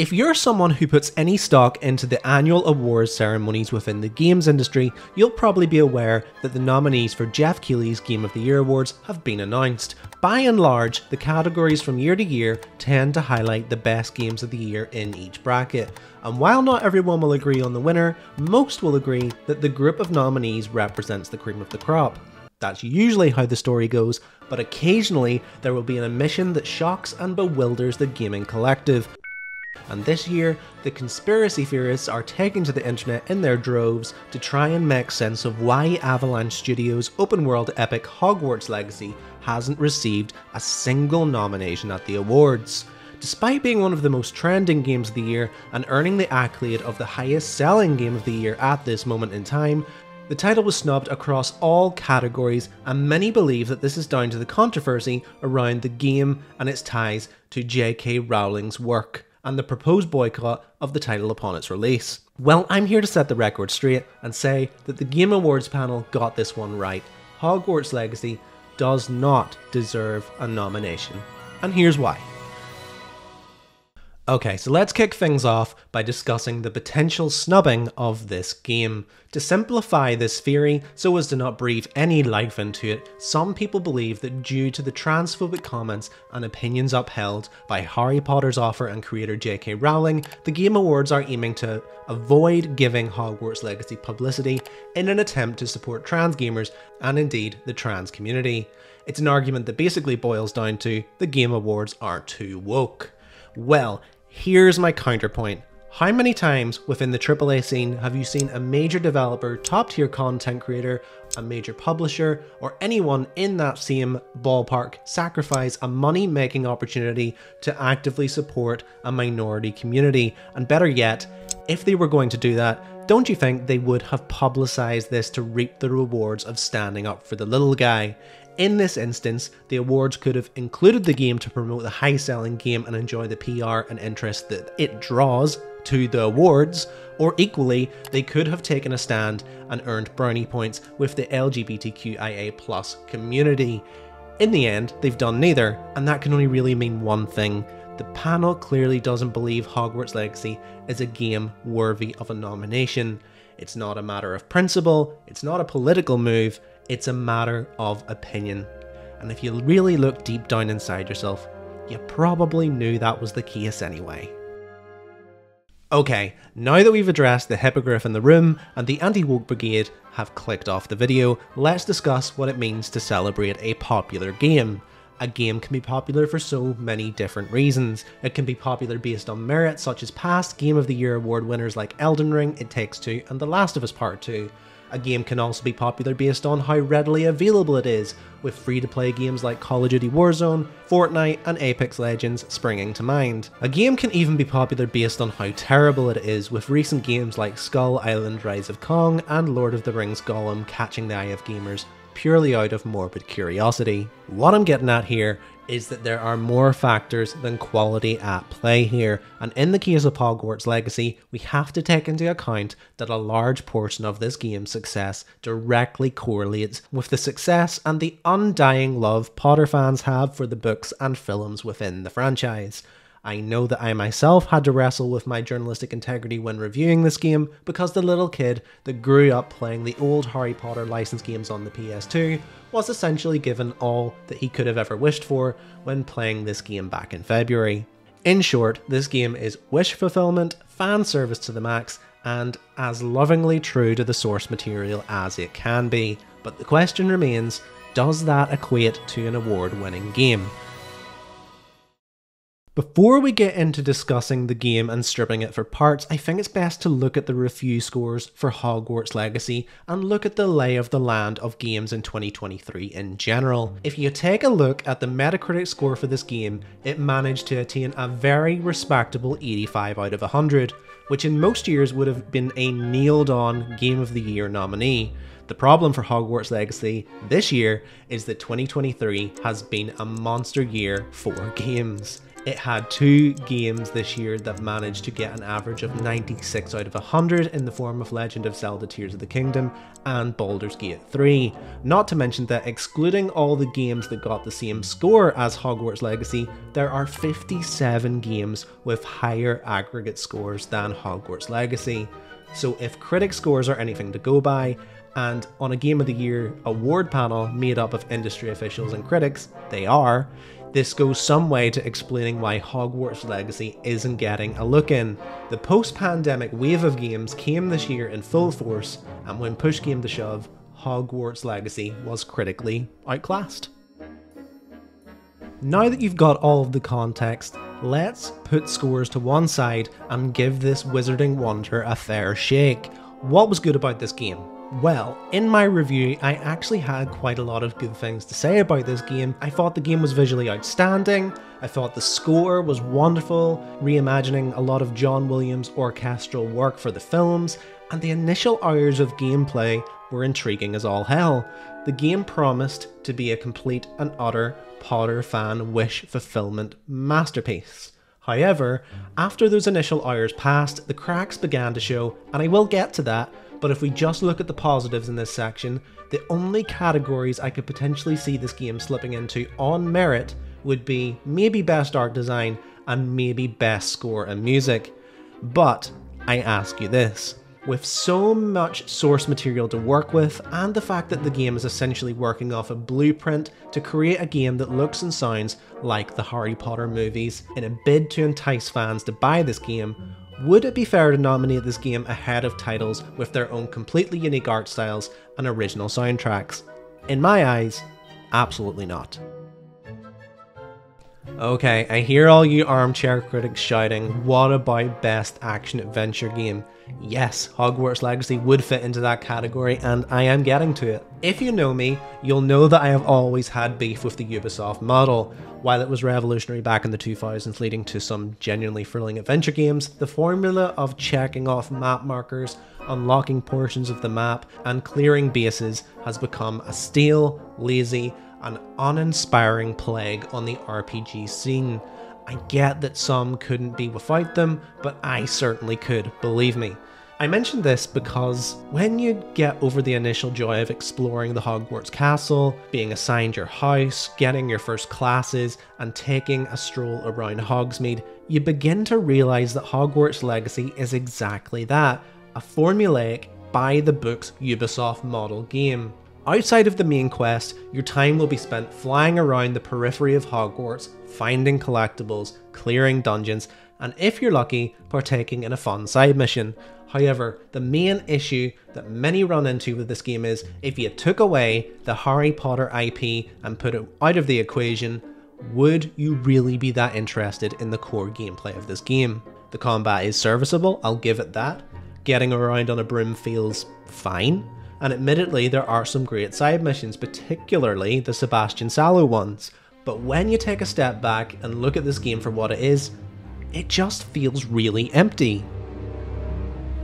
If you're someone who puts any stock into the annual awards ceremonies within the games industry, you'll probably be aware that the nominees for Jeff Keighley's Game of the Year awards have been announced. By and large, the categories from year to year tend to highlight the best games of the year in each bracket. And while not everyone will agree on the winner, most will agree that the group of nominees represents the cream of the crop. That's usually how the story goes, but occasionally there will be an omission that shocks and bewilders the gaming collective. And this year, the conspiracy theorists are taking to the internet in their droves to try and make sense of why Avalanche Studios' open world epic Hogwarts Legacy hasn't received a single nomination at the awards. Despite being one of the most trending games of the year and earning the accolade of the highest selling game of the year at this moment in time, the title was snubbed across all categories, and many believe that this is down to the controversy around the game and its ties to J.K. Rowling's work, and the proposed boycott of the title upon its release. Well, I'm here to set the record straight and say that the Game Awards panel got this one right. Hogwarts Legacy does not deserve a nomination, and here's why. Okay, so let's kick things off by discussing the potential snubbing of this game. To simplify this theory, so as to not breathe any life into it, some people believe that due to the transphobic comments and opinions upheld by Harry Potter's author and creator J.K. Rowling, the Game Awards are aiming to avoid giving Hogwarts Legacy publicity in an attempt to support trans gamers and indeed the trans community. It's an argument that basically boils down to the Game Awards are too woke. Well, here's my counterpoint. How many times within the AAA scene have you seen a major developer, top tier content creator, a major publisher, or anyone in that same ballpark sacrifice a money-making opportunity to actively support a minority community? And better yet, if they were going to do that, don't you think they would have publicized this to reap the rewards of standing up for the little guy? In this instance, the awards could have included the game to promote the high-selling game and enjoy the PR and interest that it draws to the awards, or equally, they could have taken a stand and earned brownie points with the LGBTQIA+ community. In the end, they've done neither, and that can only really mean one thing. The panel clearly doesn't believe Hogwarts Legacy is a game worthy of a nomination. It's not a matter of principle, it's not a political move, it's a matter of opinion. And if you really look deep down inside yourself, you probably knew that was the case anyway. Okay, now that we've addressed the hippogriff in the room and the anti-woke brigade have clicked off the video, let's discuss what it means to celebrate a popular game. A game can be popular for so many different reasons. It can be popular based on merit, such as past Game of the Year award winners like Elden Ring, It Takes Two, and The Last of Us Part 2. A game can also be popular based on how readily available it is, with free-to-play games like Call of Duty Warzone, Fortnite, and Apex Legends springing to mind. A game can even be popular based on how terrible it is, with recent games like Skull Island Rise of Kong and Lord of the Rings Gollum catching the eye of gamers purely out of morbid curiosity. What I'm getting at here is that there are more factors than quality at play here, and in the case of Hogwarts Legacy, we have to take into account that a large portion of this game's success directly correlates with the success and the undying love Potter fans have for the books and films within the franchise. I know that I myself had to wrestle with my journalistic integrity when reviewing this game, because the little kid that grew up playing the old Harry Potter licensed games on the PS2 was essentially given all that he could have ever wished for when playing this game back in February. In short, this game is wish fulfillment, fan service to the max, and as lovingly true to the source material as it can be. But the question remains, does that equate to an award-winning game? Before we get into discussing the game and stripping it for parts, I think it's best to look at the review scores for Hogwarts Legacy and look at the lay of the land of games in 2023 in general. If you take a look at the Metacritic score for this game, it managed to attain a very respectable 85 out of 100, which in most years would have been a nailed-on Game of the Year nominee. The problem for Hogwarts Legacy this year is that 2023 has been a monster year for games. It had 2 games this year that managed to get an average of 96 out of 100 in the form of Legend of Zelda Tears of the Kingdom and Baldur's Gate 3. Not to mention that excluding all the games that got the same score as Hogwarts Legacy, there are 57 games with higher aggregate scores than Hogwarts Legacy. So if critic scores are anything to go by, and on a Game of the Year award panel made up of industry officials and critics, they are, this goes some way to explaining why Hogwarts Legacy isn't getting a look in. The post-pandemic wave of games came this year in full force, and when push came to shove, Hogwarts Legacy was critically outclassed. Now that you've got all of the context, let's put scores to one side and give this wizarding wonder a fair shake. What was good about this game? Well, in my review, I actually had quite a lot of good things to say about this game. I thought the game was visually outstanding, I thought the score was wonderful, reimagining a lot of John Williams' orchestral work for the films, and the initial hours of gameplay were intriguing as all hell. The game promised to be a complete and utter Potter fan wish fulfillment masterpiece. However, after those initial hours passed, the cracks began to show, and I will get to that. But if we just look at the positives in this section, the only categories I could potentially see this game slipping into on merit would be maybe best art design and maybe best score and music. But I ask you this, with so much source material to work with and the fact that the game is essentially working off a blueprint to create a game that looks and sounds like the Harry Potter movies in a bid to entice fans to buy this game, would it be fair to nominate this game ahead of titles with their own completely unique art styles and original soundtracks? In my eyes, absolutely not. Okay, I hear all you armchair critics shouting, what about best action adventure game? Yes, Hogwarts Legacy would fit into that category, and I am getting to it. If you know me, you'll know that I have always had beef with the Ubisoft model. While it was revolutionary back in the 2000s, leading to some genuinely thrilling adventure games, the formula of checking off map markers, unlocking portions of the map, and clearing bases has become a stale, lazy, and uninspiring plague on the RPG scene. I get that some couldn't be without them, but I certainly could, believe me. I mention this because when you get over the initial joy of exploring the Hogwarts castle, being assigned your house, getting your first classes, and taking a stroll around Hogsmeade, you begin to realise that Hogwarts Legacy is exactly that, a formulaic, by-the-books Ubisoft model game. Outside of the main quest, your time will be spent flying around the periphery of Hogwarts, finding collectibles, clearing dungeons, and if you're lucky, partaking in a fun side mission. However, the main issue that many run into with this game is, if you took away the Harry Potter IP and put it out of the equation, would you really be that interested in the core gameplay of this game? The combat is serviceable, I'll give it that. Getting around on a broom feels fine. And admittedly, there are some great side missions, particularly the Sebastian Sallow ones. But when you take a step back and look at this game for what it is, it just feels really empty.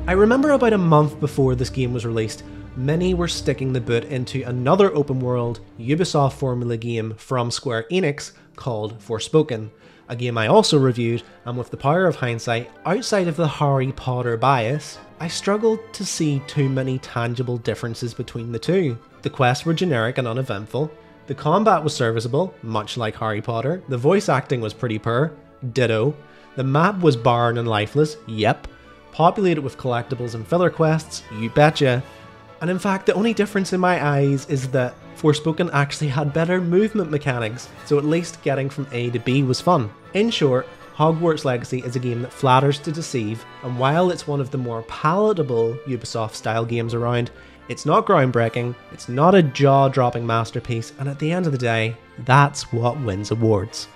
I remember about a month before this game was released, many were sticking the boot into another open world Ubisoft formula game from Square Enix called Forspoken, a game I also reviewed, and with the power of hindsight, outside of the Harry Potter bias, I struggled to see too many tangible differences between the two. The quests were generic and uneventful, the combat was serviceable, much like Harry Potter, the voice acting was pretty poor, ditto, the map was barren and lifeless, yep, populated with collectibles and filler quests, you betcha. And in fact, the only difference in my eyes is that Forspoken actually had better movement mechanics, so at least getting from A to B was fun. In short, Hogwarts Legacy is a game that flatters to deceive, and while it's one of the more palatable Ubisoft-style games around, it's not groundbreaking, it's not a jaw-dropping masterpiece, and at the end of the day, that's what wins awards.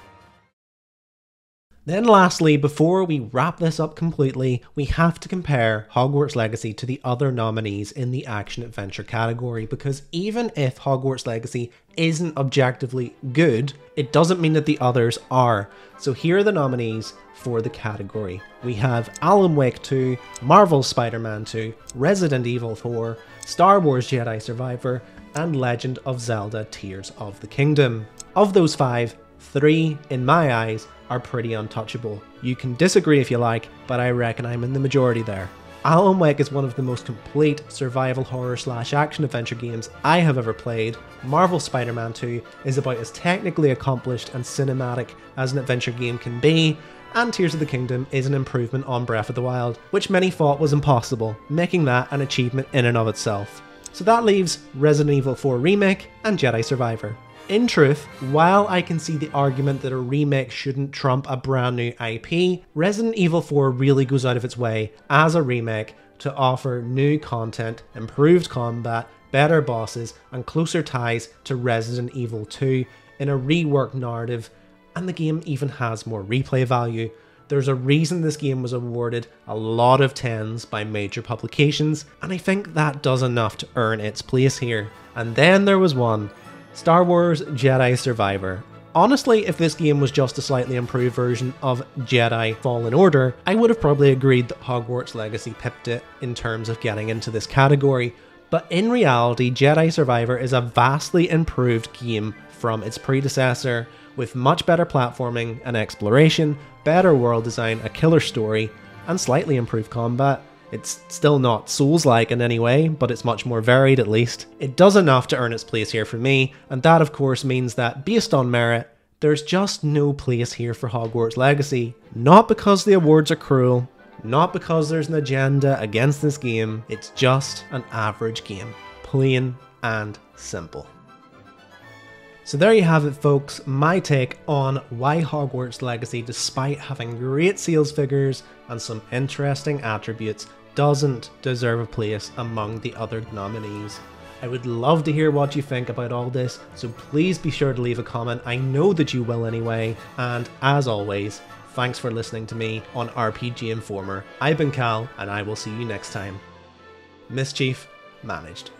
Then lastly, before we wrap this up completely, we have to compare Hogwarts Legacy to the other nominees in the action-adventure category, because even if Hogwarts Legacy isn't objectively good, it doesn't mean that the others are. So here are the nominees for the category. We have Alan Wake 2, Marvel's Spider-Man 2, Resident Evil 4, Star Wars Jedi Survivor, and Legend of Zelda Tears of the Kingdom. Of those 5, 3, in my eyes, are pretty untouchable. You can disagree if you like, but I reckon I'm in the majority there. Alan Wake is one of the most complete survival horror / action adventure games I have ever played. Marvel's Spider-Man 2 is about as technically accomplished and cinematic as an adventure game can be, and Tears of the Kingdom is an improvement on Breath of the Wild, which many thought was impossible, making that an achievement in and of itself. So that leaves Resident Evil 4 Remake and Jedi Survivor. In truth, while I can see the argument that a remake shouldn't trump a brand new IP, Resident Evil 4 really goes out of its way as a remake to offer new content, improved combat, better bosses, and closer ties to Resident Evil 2 in a reworked narrative, and the game even has more replay value. There's a reason this game was awarded a lot of 10s by major publications, and I think that does enough to earn its place here. And then there was one, Star Wars Jedi Survivor. Honestly, if this game was just a slightly improved version of Jedi Fallen Order, I would have probably agreed that Hogwarts Legacy pipped it in terms of getting into this category, but in reality, Jedi Survivor is a vastly improved game from its predecessor, with much better platforming and exploration, better world design, a killer story, and slightly improved combat. It's still not Souls-like in any way, but it's much more varied at least. It does enough to earn its place here for me, and that of course means that, based on merit, there's just no place here for Hogwarts Legacy. Not because the awards are cruel, not because there's an agenda against this game, it's just an average game. Plain and simple. So there you have it folks, my take on why Hogwarts Legacy, despite having great sales figures and some interesting attributes, doesn't deserve a place among the other nominees. I would love to hear what you think about all this, so please be sure to leave a comment. I know that you will anyway, and as always, thanks for listening to me on RPG Informer. I've been Cal, and I will see you next time. Mischief managed.